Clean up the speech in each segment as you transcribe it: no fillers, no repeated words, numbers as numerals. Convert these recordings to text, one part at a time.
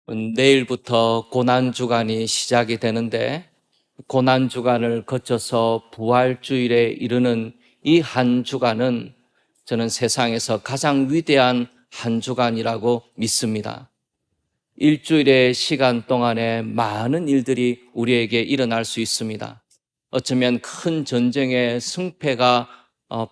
내일부터 고난주간이 시작이 되는데 고난주간을 거쳐서 부활주일에 이르는 이 한 주간은 저는 세상에서 가장 위대한 한 주간이라고 믿습니다. 일주일의 시간 동안에 많은 일들이 우리에게 일어날 수 있습니다. 어쩌면 큰 전쟁의 승패가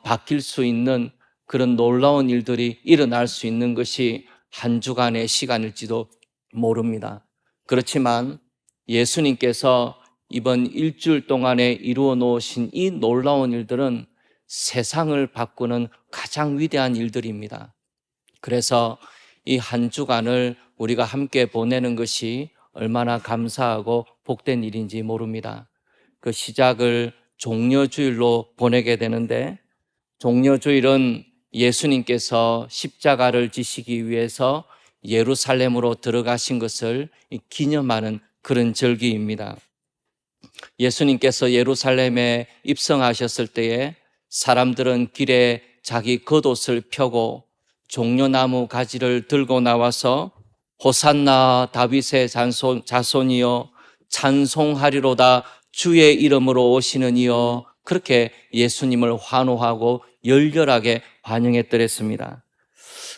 바뀔 수 있는 그런 놀라운 일들이 일어날 수 있는 것이 한 주간의 시간일지도 모릅니다. 그렇지만 예수님께서 이번 일주일 동안에 이루어 놓으신 이 놀라운 일들은 세상을 바꾸는 가장 위대한 일들입니다. 그래서 이 한 주간을 우리가 함께 보내는 것이 얼마나 감사하고 복된 일인지 모릅니다. 그 시작을 종려주일로 보내게 되는데, 종려주일은 예수님께서 십자가를 지시기 위해서 예루살렘으로 들어가신 것을 기념하는 그런 절기입니다. 예수님께서 예루살렘에 입성하셨을 때에 사람들은 길에 자기 겉옷을 펴고 종려나무 가지를 들고 나와서 호산나 다윗의 자손이여 찬송하리로다 주의 이름으로 오시는 이여, 그렇게 예수님을 환호하고 열렬하게 환영했더랬습니다.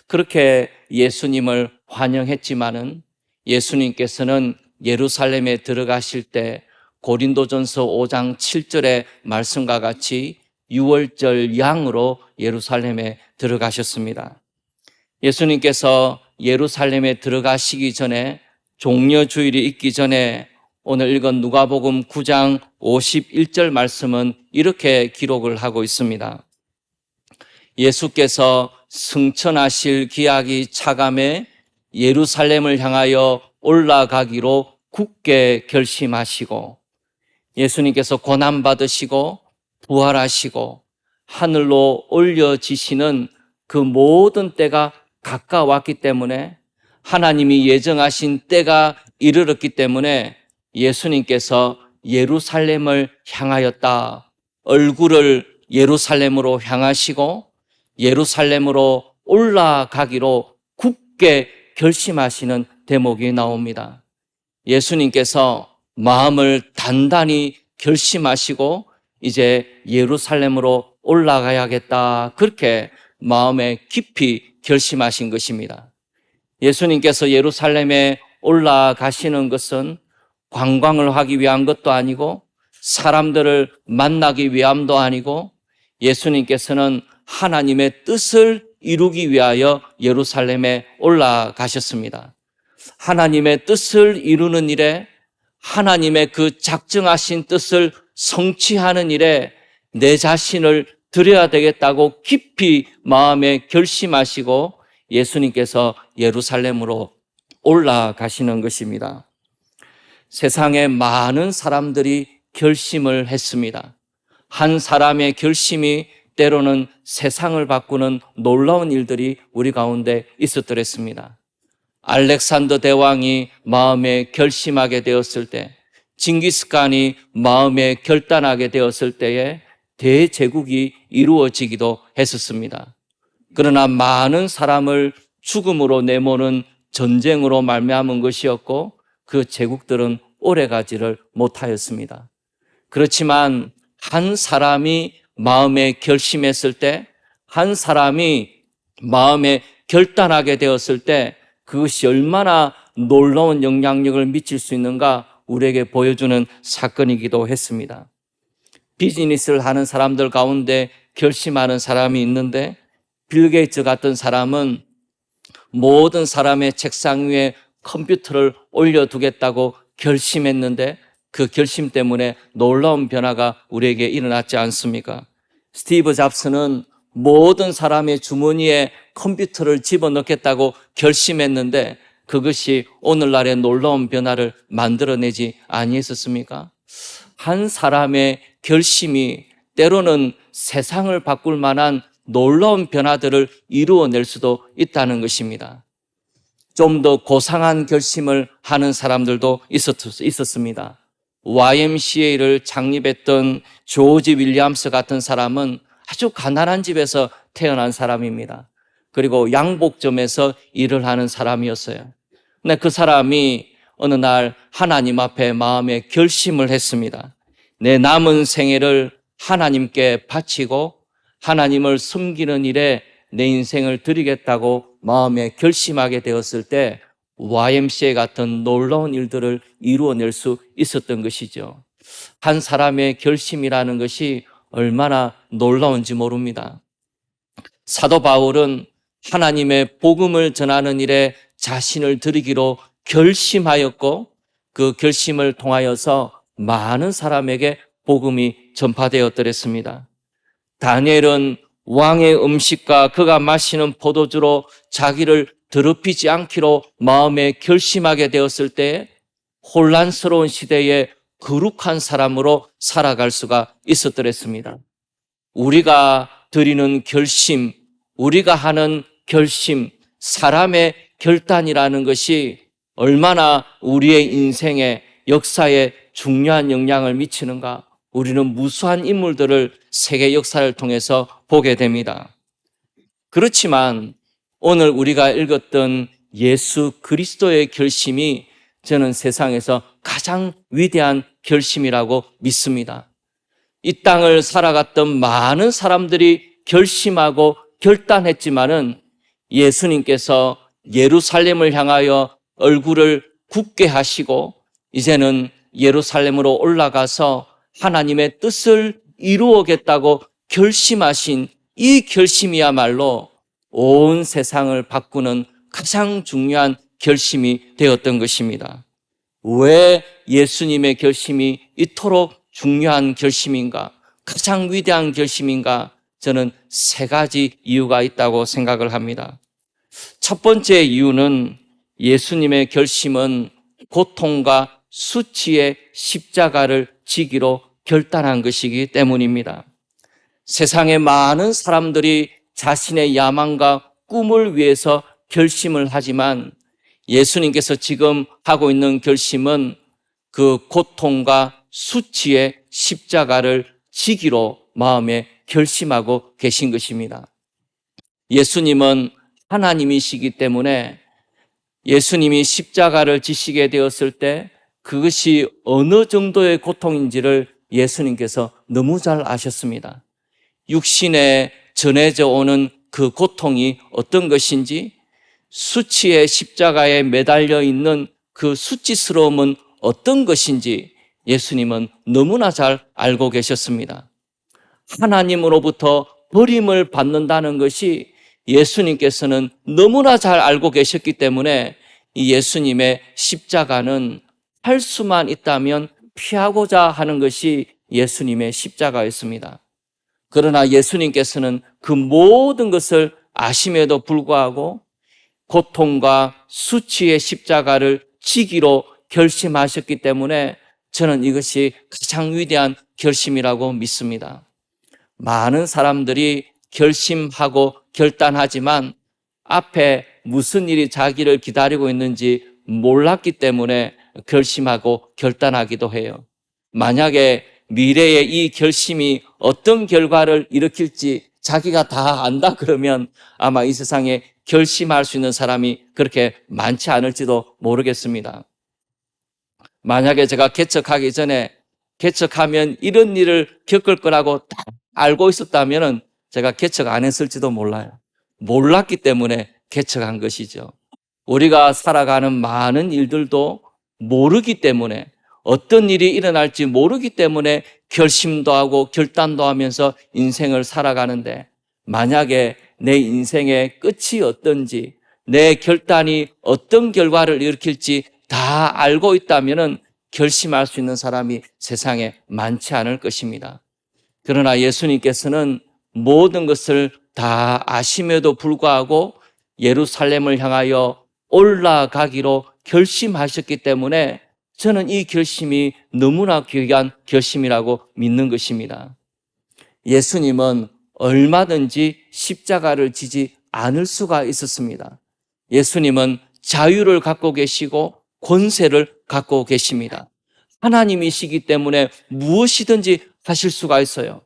그렇게 예수님을 환영했지만은 예수님께서는 예루살렘에 들어가실 때 고린도전서 5장 7절의 말씀과 같이 유월절 양으로 예루살렘에 들어가셨습니다. 예수님께서 예루살렘에 들어가시기 전에, 종려주일이 있기 전에 오늘 읽은 누가복음 9장 51절 말씀은 이렇게 기록을 하고 있습니다. 예수께서 승천하실 기약이 차감해 예루살렘을 향하여 올라가기로 굳게 결심하시고, 예수님께서 고난받으시고 부활하시고 하늘로 올려지시는 그 모든 때가 가까웠기 때문에, 하나님이 예정하신 때가 이르렀기 때문에 예수님께서 예루살렘을 향하였다. 얼굴을 예루살렘으로 향하시고 예루살렘으로 올라가기로 굳게 결심하시는 대목이 나옵니다. 예수님께서 마음을 단단히 결심하시고 이제 예루살렘으로 올라가야겠다, 그렇게 마음에 깊이 결심하신 것입니다. 예수님께서 예루살렘에 올라가시는 것은 관광을 하기 위한 것도 아니고 사람들을 만나기 위함도 아니고, 예수님께서는 하나님의 뜻을 이루기 위하여 예루살렘에 올라가셨습니다. 하나님의 뜻을 이루는 일에, 하나님의 그 작정하신 뜻을 성취하는 일에 내 자신을 드려야 되겠다고 깊이 마음에 결심하시고 예수님께서 예루살렘으로 올라가시는 것입니다. 세상에 많은 사람들이 결심을 했습니다. 한 사람의 결심이 때로는 세상을 바꾸는 놀라운 일들이 우리 가운데 있었더랬습니다. 알렉산더 대왕이 마음에 결심하게 되었을 때, 징기스칸이 마음에 결단하게 되었을 때에 대제국이 이루어지기도 했었습니다. 그러나 많은 사람을 죽음으로 내모는 전쟁으로 말미암은 것이었고 그 제국들은 오래가지를 못하였습니다. 그렇지만 한 사람이 마음에 결심했을 때, 한 사람이 마음에 결단하게 되었을 때 그것이 얼마나 놀라운 영향력을 미칠 수 있는가 우리에게 보여주는 사건이기도 했습니다. 비즈니스를 하는 사람들 가운데 결심하는 사람이 있는데, 빌 게이츠 같은 사람은 모든 사람의 책상 위에 컴퓨터를 올려두겠다고 결심했는데 그 결심 때문에 놀라운 변화가 우리에게 일어났지 않습니까? 스티브 잡스는 모든 사람의 주머니에 컴퓨터를 집어넣겠다고 결심했는데 그것이 오늘날의 놀라운 변화를 만들어내지 아니했었습니까? 한 사람의 결심이 때로는 세상을 바꿀 만한 놀라운 변화들을 이루어낼 수도 있다는 것입니다. 좀 더 고상한 결심을 하는 사람들도 있었습니다. YMCA를 창립했던 조지 윌리엄스 같은 사람은 아주 가난한 집에서 태어난 사람입니다. 그리고 양복점에서 일을 하는 사람이었어요. 근데 그 사람이 어느 날 하나님 앞에 마음에 결심을 했습니다. 내 남은 생애를 하나님께 바치고 하나님을 섬기는 일에 내 인생을 드리겠다고 마음에 결심하게 되었을 때 YMCA 같은 놀라운 일들을 이루어낼 수 있었던 것이죠. 한 사람의 결심이라는 것이 얼마나 놀라운지 모릅니다. 사도 바울은 하나님의 복음을 전하는 일에 자신을 드리기로 결심하였고 그 결심을 통하여서 많은 사람에게 복음이 전파되었더랬습니다. 다니엘은 왕의 음식과 그가 마시는 포도주로 자기를 더럽히지 않기로 마음에 결심하게 되었을 때 혼란스러운 시대에 거룩한 사람으로 살아갈 수가 있었더랬습니다. 우리가 드리는 결심, 우리가 하는 결심, 사람의 결단이라는 것이 얼마나 우리의 인생에 역사에 중요한 영향을 미치는가, 우리는 무수한 인물들을 세계 역사를 통해서 보게 됩니다. 그렇지만 오늘 우리가 읽었던 예수 그리스도의 결심이 저는 세상에서 가장 위대한 결심이라고 믿습니다. 이 땅을 살아갔던 많은 사람들이 결심하고 결단했지만은 예수님께서 예루살렘을 향하여 얼굴을 굳게 하시고 이제는 예루살렘으로 올라가서 하나님의 뜻을 이루어겠다고 결심하신 이 결심이야말로 온 세상을 바꾸는 가장 중요한 결심이 되었던 것입니다. 왜 예수님의 결심이 이토록 중요한 결심인가? 가장 위대한 결심인가? 저는 세 가지 이유가 있다고 생각을 합니다. 첫 번째 이유는 예수님의 결심은 고통과 수치의 십자가를 지기로 결단한 것이기 때문입니다. 세상의 많은 사람들이 자신의 야망과 꿈을 위해서 결심을 하지만 예수님께서 지금 하고 있는 결심은 그 고통과 수치의 십자가를 지기로 마음에 결심하고 계신 것입니다. 예수님은 하나님이시기 때문에 예수님이 십자가를 지시게 되었을 때 그것이 어느 정도의 고통인지를 예수님께서 너무 잘 아셨습니다. 육신에 전해져 오는 그 고통이 어떤 것인지, 수치의 십자가에 매달려 있는 그 수치스러움은 어떤 것인지 예수님은 너무나 잘 알고 계셨습니다. 하나님으로부터 버림을 받는다는 것이 예수님께서는 너무나 잘 알고 계셨기 때문에 이 예수님의 십자가는 할 수만 있다면 피하고자 하는 것이 예수님의 십자가였습니다. 그러나 예수님께서는 그 모든 것을 아심에도 불구하고 고통과 수치의 십자가를 지기로 결심하셨기 때문에 저는 이것이 가장 위대한 결심이라고 믿습니다. 많은 사람들이 결심하고 결단하지만 앞에 무슨 일이 자기를 기다리고 있는지 몰랐기 때문에 결심하고 결단하기도 해요. 만약에 미래에 이 결심이 어떤 결과를 일으킬지 자기가 다 안다 그러면 아마 이 세상에 결심할 수 있는 사람이 그렇게 많지 않을지도 모르겠습니다. 만약에 제가 개척하기 전에 개척하면 이런 일을 겪을 거라고 다 알고 있었다면 제가 개척 안 했을지도 몰라요. 몰랐기 때문에 개척한 것이죠. 우리가 살아가는 많은 일들도 모르기 때문에, 어떤 일이 일어날지 모르기 때문에 결심도 하고 결단도 하면서 인생을 살아가는데, 만약에 내 인생의 끝이 어떤지, 내 결단이 어떤 결과를 일으킬지 다 알고 있다면 결심할 수 있는 사람이 세상에 많지 않을 것입니다. 그러나 예수님께서는 모든 것을 다 아심에도 불구하고 예루살렘을 향하여 올라가기로 결심하셨기 때문에 저는 이 결심이 너무나 귀한 결심이라고 믿는 것입니다. 예수님은 얼마든지 십자가를 지지 않을 수가 있었습니다. 예수님은 자유를 갖고 계시고 권세를 갖고 계십니다. 하나님이시기 때문에 무엇이든지 하실 수가 있어요.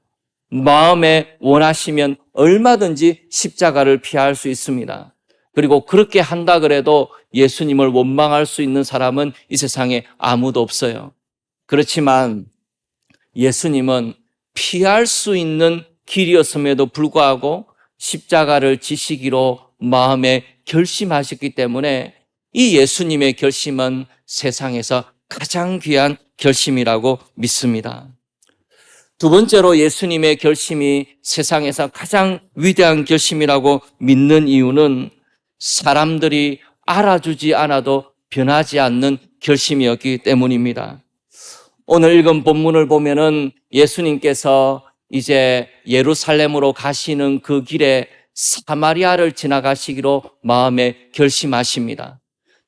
마음에 원하시면 얼마든지 십자가를 피할 수 있습니다. 그리고 그렇게 한다 그래도 예수님을 원망할 수 있는 사람은 이 세상에 아무도 없어요. 그렇지만 예수님은 피할 수 있는 길이었음에도 불구하고 십자가를 지시기로 마음에 결심하셨기 때문에 이 예수님의 결심은 세상에서 가장 귀한 결심이라고 믿습니다. 두 번째로 예수님의 결심이 세상에서 가장 위대한 결심이라고 믿는 이유는 사람들이 알아주지 않아도 변하지 않는 결심이었기 때문입니다. 오늘 읽은 본문을 보면은 예수님께서 이제 예루살렘으로 가시는 그 길에 사마리아를 지나가시기로 마음에 결심하십니다.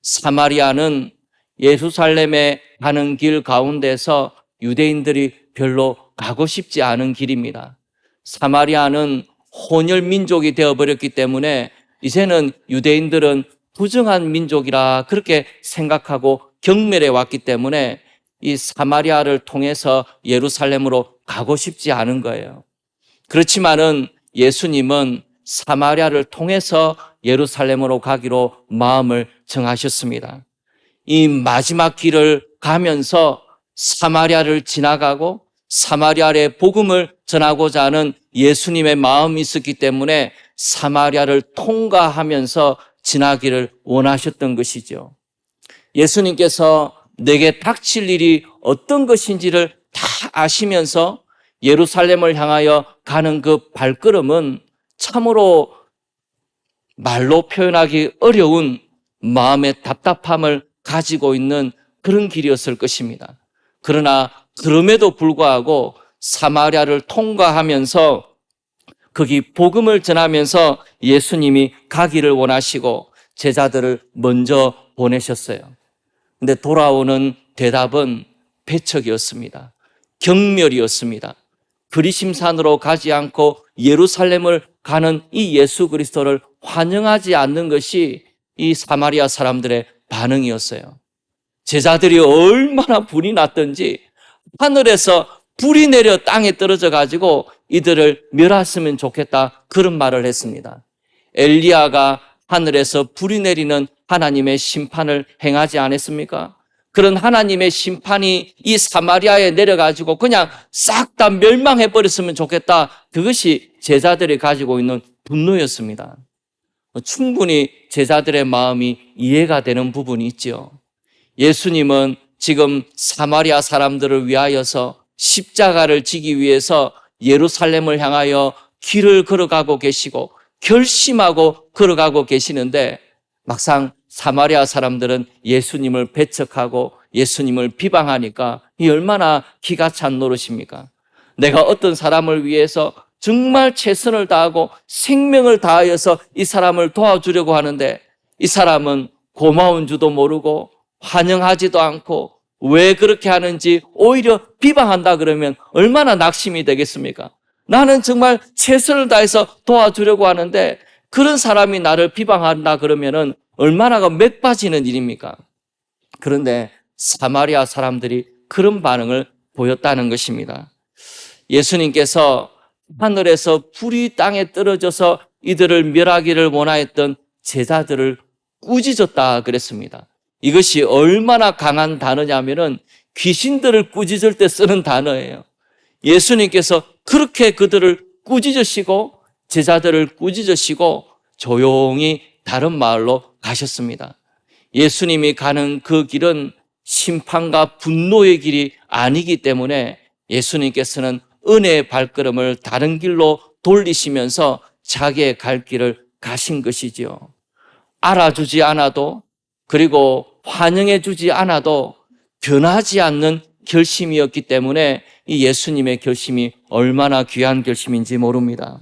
사마리아는 예루살렘에 가는 길 가운데서 유대인들이 별로 가고 싶지 않은 길입니다. 사마리아는 혼혈 민족이 되어버렸기 때문에 이제는 유대인들은 부정한 민족이라 그렇게 생각하고 경멸해 왔기 때문에 이 사마리아를 통해서 예루살렘으로 가고 싶지 않은 거예요. 그렇지만은 예수님은 사마리아를 통해서 예루살렘으로 가기로 마음을 정하셨습니다. 이 마지막 길을 가면서 사마리아를 지나가고 사마리아의 복음을 전하고자 하는 예수님의 마음이 있었기 때문에 사마리아를 통과하면서 지나기를 원하셨던 것이죠. 예수님께서 내게 닥칠 일이 어떤 것인지를 다 아시면서 예루살렘을 향하여 가는 그 발걸음은 참으로 말로 표현하기 어려운 마음의 답답함을 가지고 있는 그런 길이었을 것입니다. 그러나 그럼에도 불구하고 사마리아를 통과하면서 거기 복음을 전하면서 예수님이 가기를 원하시고 제자들을 먼저 보내셨어요. 근데 돌아오는 대답은 배척이었습니다. 경멸이었습니다. 그리심산으로 가지 않고 예루살렘을 가는 이 예수 그리스도를 환영하지 않는 것이 이 사마리아 사람들의 반응이었어요. 제자들이 얼마나 불이 났던지 하늘에서 불이 내려 땅에 떨어져 가지고 이들을 멸했으면 좋겠다 그런 말을 했습니다. 엘리야가 하늘에서 불이 내리는 하나님의 심판을 행하지 않았습니까? 그런 하나님의 심판이 이 사마리아에 내려가지고 그냥 싹 다 멸망해버렸으면 좋겠다. 그것이 제자들이 가지고 있는 분노였습니다. 충분히 제자들의 마음이 이해가 되는 부분이 있죠. 예수님은 지금 사마리아 사람들을 위하여서 십자가를 지기 위해서 예루살렘을 향하여 길을 걸어가고 계시고 결심하고 걸어가고 계시는데 막상 사마리아 사람들은 예수님을 배척하고 예수님을 비방하니까 이 얼마나 기가 찬 노릇입니까? 내가 어떤 사람을 위해서 정말 최선을 다하고 생명을 다하여서 이 사람을 도와주려고 하는데 이 사람은 고마운 줄도 모르고 환영하지도 않고 왜 그렇게 하는지 오히려 비방한다 그러면 얼마나 낙심이 되겠습니까? 나는 정말 최선을 다해서 도와주려고 하는데 그런 사람이 나를 비방한다 그러면은 얼마나 맥 빠지는 일입니까? 그런데 사마리아 사람들이 그런 반응을 보였다는 것입니다. 예수님께서 하늘에서 불이 땅에 떨어져서 이들을 멸하기를 원하였던 제자들을 꾸짖었다 그랬습니다. 이것이 얼마나 강한 단어냐면은 귀신들을 꾸짖을 때 쓰는 단어예요. 예수님께서 그렇게 그들을 꾸짖으시고 제자들을 꾸짖으시고 조용히 다른 마을로 가셨습니다. 예수님이 가는 그 길은 심판과 분노의 길이 아니기 때문에 예수님께서는 은혜의 발걸음을 다른 길로 돌리시면서 자기의 갈 길을 가신 것이지요. 알아주지 않아도 그리고 환영해 주지 않아도 변하지 않는 결심이었기 때문에 이 예수님의 결심이 얼마나 귀한 결심인지 모릅니다.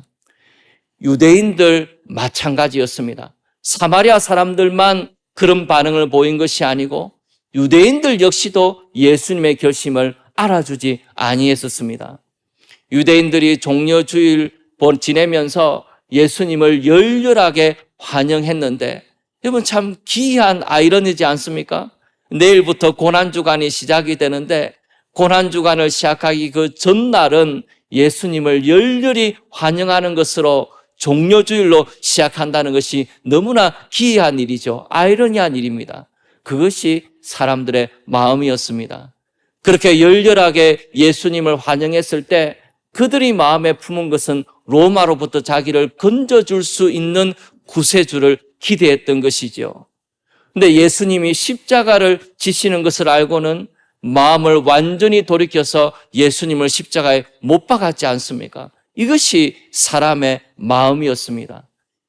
유대인들 마찬가지였습니다. 사마리아 사람들만 그런 반응을 보인 것이 아니고 유대인들 역시도 예수님의 결심을 알아주지 아니했었습니다. 유대인들이 종려주일 지내면서 예수님을 열렬하게 환영했는데 여러분 참 기이한 아이러니지 않습니까? 내일부터 고난주간이 시작이 되는데 고난주간을 시작하기 그 전날은 예수님을 열렬히 환영하는 것으로 종료주일로 시작한다는 것이 너무나 기이한 일이죠. 아이러니한 일입니다. 그것이 사람들의 마음이었습니다. 그렇게 열렬하게 예수님을 환영했을 때 그들이 마음에 품은 것은 로마로부터 자기를 건져줄 수 있는 구세주를 기대했던 것이죠. 근데 예수님이 십자가를 지시는 것을 알고는 마음을 완전히 돌이켜서 예수님을 십자가에 못 박았지 않습니까? 이것이 사람의 마음이었습니다.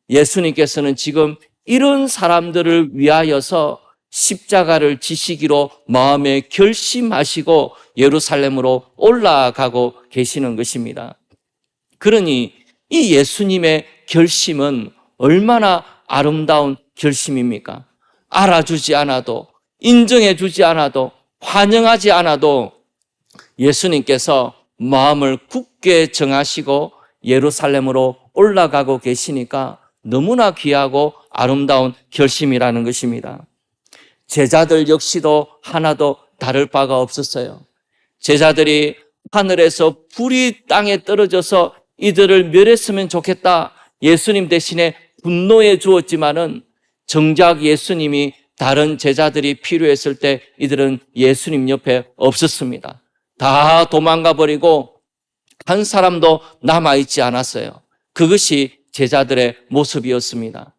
예수님께서는 지금 이런 사람들을 위하여서 십자가를 지시기로 마음에 결심하시고 예루살렘으로 올라가고 계시는 것입니다. 그러니 이 예수님의 결심은 얼마나 아름다운 결심입니까? 알아주지 않아도, 인정해주지 않아도, 환영하지 않아도 예수님께서 마음을 굳게 정하시고 예루살렘으로 올라가고 계시니까 너무나 귀하고 아름다운 결심이라는 것입니다. 제자들 역시도 하나도 다를 바가 없었어요. 제자들이 하늘에서 불이 땅에 떨어져서 이들을 멸했으면 좋겠다, 예수님 대신에 분노해 주었지만은 정작 예수님이 다른 제자들이 필요했을 때 이들은 예수님 옆에 없었습니다. 다 도망가 버리고 한 사람도 남아있지 않았어요. 그것이 제자들의 모습이었습니다.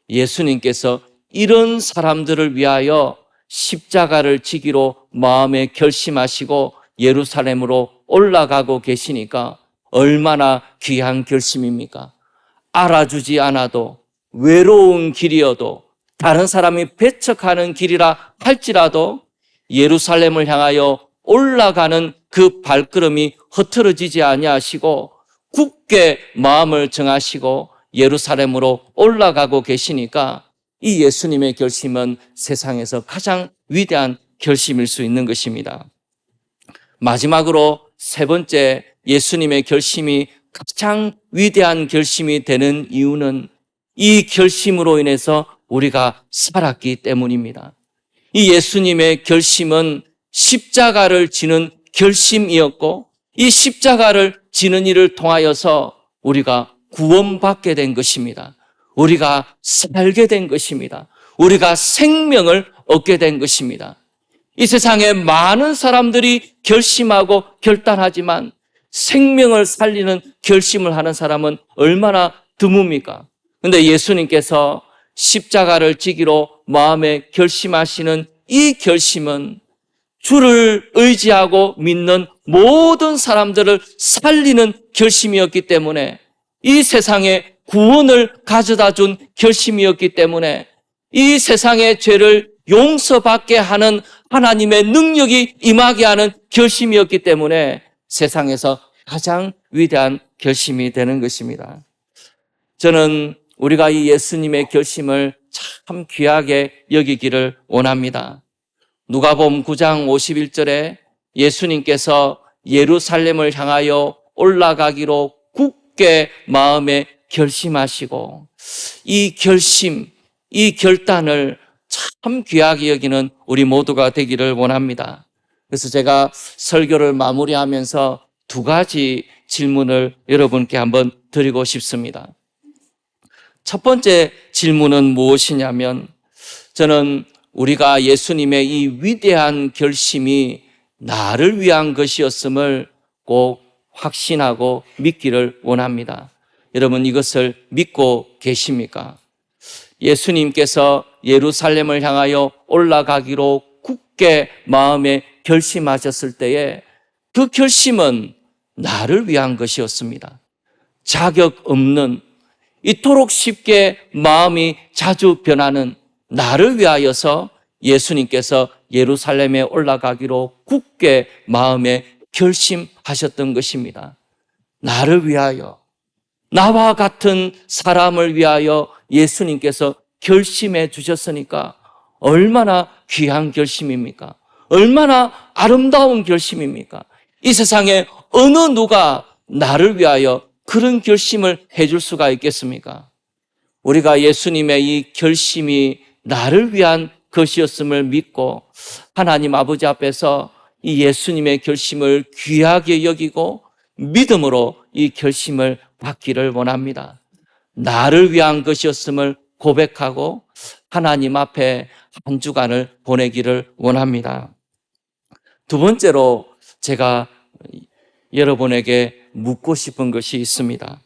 예수님께서 이런 사람들을 위하여 십자가를 지기로 마음에 결심하시고 예루살렘으로 올라가고 계시니까 얼마나 귀한 결심입니까? 알아주지 않아도, 외로운 길이어도, 다른 사람이 배척하는 길이라 할지라도 예루살렘을 향하여 올라가는 그 발걸음이 흐트러지지 아니하시고 굳게 마음을 정하시고 예루살렘으로 올라가고 계시니까 이 예수님의 결심은 세상에서 가장 위대한 결심일 수 있는 것입니다. 마지막으로 세 번째, 예수님의 결심이 가장 위대한 결심이 되는 이유는 이 결심으로 인해서 우리가 살았기 때문입니다. 이 예수님의 결심은 십자가를 지는 결심이었고 이 십자가를 지는 일을 통하여서 우리가 구원받게 된 것입니다. 우리가 살게 된 것입니다. 우리가 생명을 얻게 된 것입니다. 이 세상에 많은 사람들이 결심하고 결단하지만 생명을 살리는 결심을 하는 사람은 얼마나 드뭅니까? 그런데 예수님께서 십자가를 지기로 마음에 결심하시는 이 결심은 주를 의지하고 믿는 모든 사람들을 살리는 결심이었기 때문에, 이 세상에 구원을 가져다 준 결심이었기 때문에, 이 세상의 죄를 용서받게 하는 하나님의 능력이 임하게 하는 결심이었기 때문에 세상에서 가장 위대한 결심이 되는 것입니다. 저는 우리가 이 예수님의 결심을 참 귀하게 여기기를 원합니다. 누가복음 9장 51절에 예수님께서 예루살렘을 향하여 올라가기로 굳게 마음에 결심하시고 이 결심, 이 결단을 참 귀하게 여기는 우리 모두가 되기를 원합니다. 그래서 제가 설교를 마무리하면서 두 가지 질문을 여러분께 한번 드리고 싶습니다. 첫 번째 질문은 무엇이냐면, 저는 우리가 예수님의 이 위대한 결심이 나를 위한 것이었음을 꼭 확신하고 믿기를 원합니다. 여러분, 이것을 믿고 계십니까? 예수님께서 예루살렘을 향하여 올라가기로 굳게 마음에 결심하셨을 때에 그 결심은 나를 위한 것이었습니다. 자격 없는, 이토록 쉽게 마음이 자주 변하는 나를 위하여서 예수님께서 예루살렘에 올라가기로 굳게 마음에 결심하셨던 것입니다. 나를 위하여, 나와 같은 사람을 위하여 예수님께서 결심해 주셨으니까 얼마나 귀한 결심입니까? 얼마나 아름다운 결심입니까? 이 세상에 어느 누가 나를 위하여 그런 결심을 해줄 수가 있겠습니까? 우리가 예수님의 이 결심이 나를 위한 것이었음을 믿고 하나님 아버지 앞에서 이 예수님의 결심을 귀하게 여기고 믿음으로 이 결심을 받기를 원합니다. 나를 위한 것이었음을 고백하고 하나님 앞에 한 주간을 보내기를 원합니다. 두 번째로 제가 여러분에게 묻고 싶은 것이 있습니다.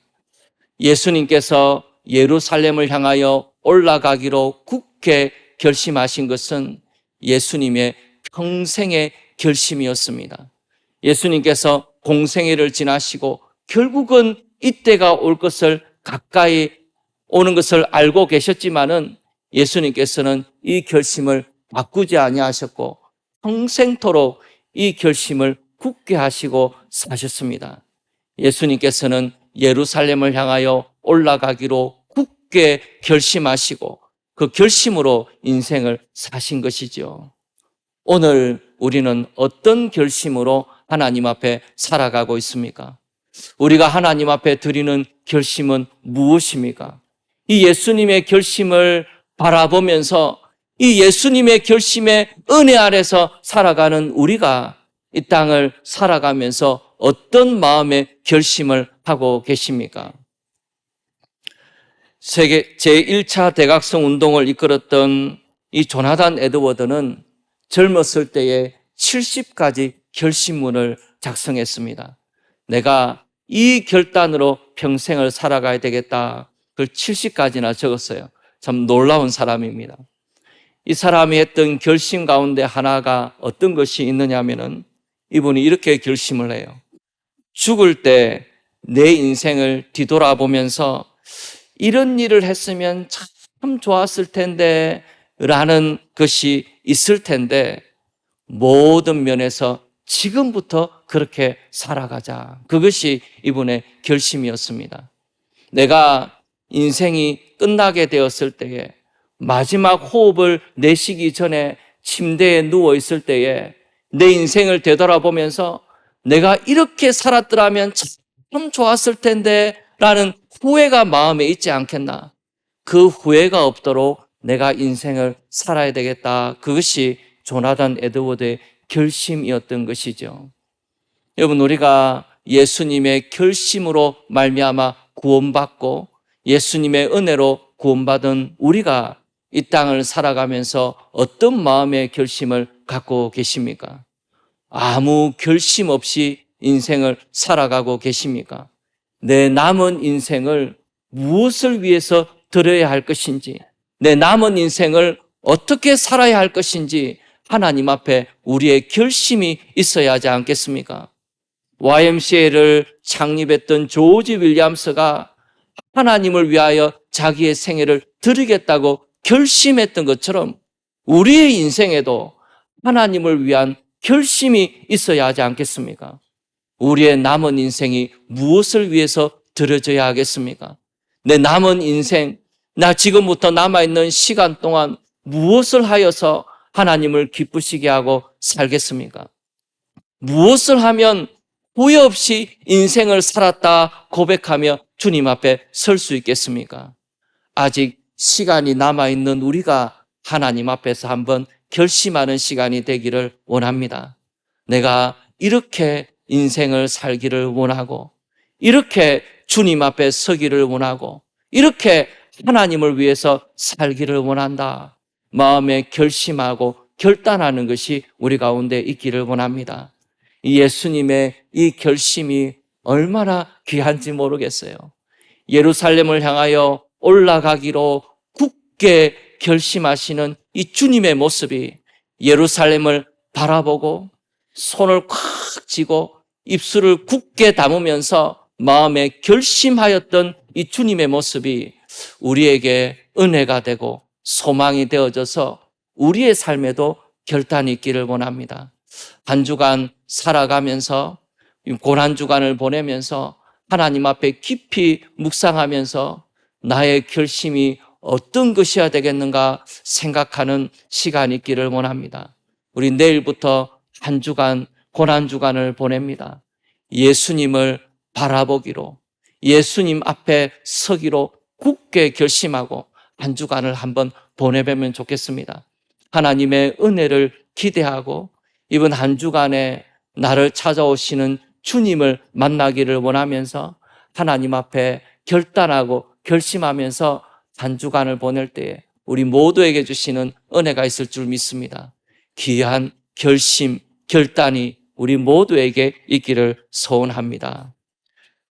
예수님께서 예루살렘을 향하여 올라가기로 굳게 결심하신 것은 예수님의 평생의 결심이었습니다. 예수님께서 공생애를 지나시고 결국은 이때가 올 것을 가까이 오는 것을 알고 계셨지만은 예수님께서는 이 결심을 바꾸지 아니하셨고 평생토록 이 결심을 굳게 하시고 사셨습니다. 예수님께서는 예루살렘을 향하여 올라가기로 굳게 결심하시고 그 결심으로 인생을 사신 것이죠. 오늘 우리는 어떤 결심으로 하나님 앞에 살아가고 있습니까? 우리가 하나님 앞에 드리는 결심은 무엇입니까? 이 예수님의 결심을 바라보면서 이 예수님의 결심의 은혜 아래서 살아가는 우리가 이 땅을 살아가면서 어떤 마음의 결심을 하고 계십니까? 세계 제1차 대각성 운동을 이끌었던 이 조나단 에드워드는 젊었을 때에 70가지 결심문을 작성했습니다. 내가 이 결단으로 평생을 살아가야 되겠다. 그걸 70가지나 적었어요. 참 놀라운 사람입니다. 이 사람이 했던 결심 가운데 하나가 어떤 것이 있느냐 하면은 이분이 이렇게 결심을 해요. 죽을 때 내 인생을 뒤돌아보면서 이런 일을 했으면 참 좋았을 텐데 라는 것이 있을 텐데 모든 면에서 지금부터 그렇게 살아가자. 그것이 이분의 결심이었습니다. 내가 인생이 끝나게 되었을 때에 마지막 호흡을 내쉬기 전에 침대에 누워 있을 때에 내 인생을 되돌아보면서 내가 이렇게 살았더라면 참 좋았을 텐데 라는 후회가 마음에 있지 않겠나. 그 후회가 없도록 내가 인생을 살아야 되겠다. 그것이 조나단 에드워드의 결심이었던 것이죠. 여러분, 우리가 예수님의 결심으로 말미암아 구원받고 예수님의 은혜로 구원받은 우리가 이 땅을 살아가면서 어떤 마음의 결심을 갖고 계십니까? 아무 결심 없이 인생을 살아가고 계십니까? 내 남은 인생을 무엇을 위해서 들어야 할 것인지, 내 남은 인생을 어떻게 살아야 할 것인지 하나님 앞에 우리의 결심이 있어야 하지 않겠습니까? YMCA를 창립했던 조지 윌리엄스가 하나님을 위하여 자기의 생애를 드리겠다고 결심했던 것처럼 우리의 인생에도 하나님을 위한 결심이 있어야 하지 않겠습니까? 우리의 남은 인생이 무엇을 위해서 드려져야 하겠습니까? 내 남은 인생, 나 지금부터 남아있는 시간 동안 무엇을 하여서 하나님을 기쁘시게 하고 살겠습니까? 무엇을 하면 후회 없이 인생을 살았다 고백하며 주님 앞에 설 수 있겠습니까? 아직 시간이 남아있는 우리가 하나님 앞에서 한번 결심하는 시간이 되기를 원합니다. 내가 이렇게 인생을 살기를 원하고, 이렇게 주님 앞에 서기를 원하고, 이렇게 하나님을 위해서 살기를 원한다. 마음에 결심하고 결단하는 것이 우리 가운데 있기를 원합니다. 예수님의 이 결심이 얼마나 귀한지 모르겠어요. 예루살렘을 향하여 올라가기로 굳게 결심하시는 이 주님의 모습이 예루살렘을 바라보고 손을 꽉 쥐고 입술을 굳게 담으면서 마음에 결심하였던 이 주님의 모습이 우리에게 은혜가 되고 소망이 되어져서 우리의 삶에도 결단이 있기를 원합니다. 한 주간 살아가면서 고난주간을 보내면서 하나님 앞에 깊이 묵상하면서 나의 결심이 어떤 것이어야 되겠는가 생각하는 시간이 있기를 원합니다. 우리 내일부터 한 주간 고난주간을 보냅니다. 예수님을 바라보기로, 예수님 앞에 서기로 굳게 결심하고 한 주간을 한번 보내보면 좋겠습니다. 하나님의 은혜를 기대하고 이번 한 주간에 나를 찾아오시는 주님을 만나기를 원하면서 하나님 앞에 결단하고 결심하면서 한 주간을 보낼 때에 우리 모두에게 주시는 은혜가 있을 줄 믿습니다. 귀한 결심, 결단이 우리 모두에게 있기를 소원합니다.